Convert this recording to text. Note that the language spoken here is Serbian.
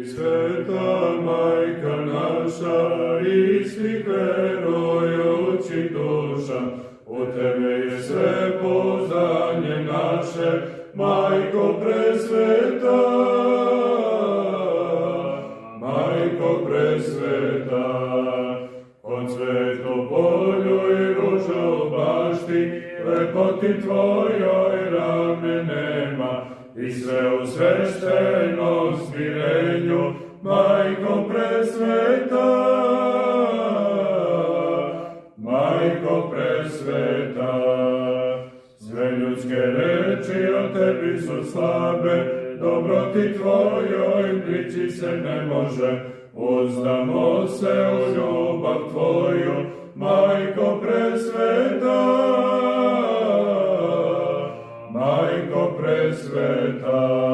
Sveta Majka naša, i svih verujućih duša, u Tebe je sve poznanje naše, Majko presveta, Majko presveta. Od Svetopolju i ružu bašti, lepoti Tvojoj ravne nema, i sve u sveštenom smirenju, Majko presveta, Majko presveta. Sve ljudske reči o Tebi su slabe, dobroti Tvojoj prići se ne može, uzdamo se u ljubav Tvoju, Majko presveta, Majko presveta.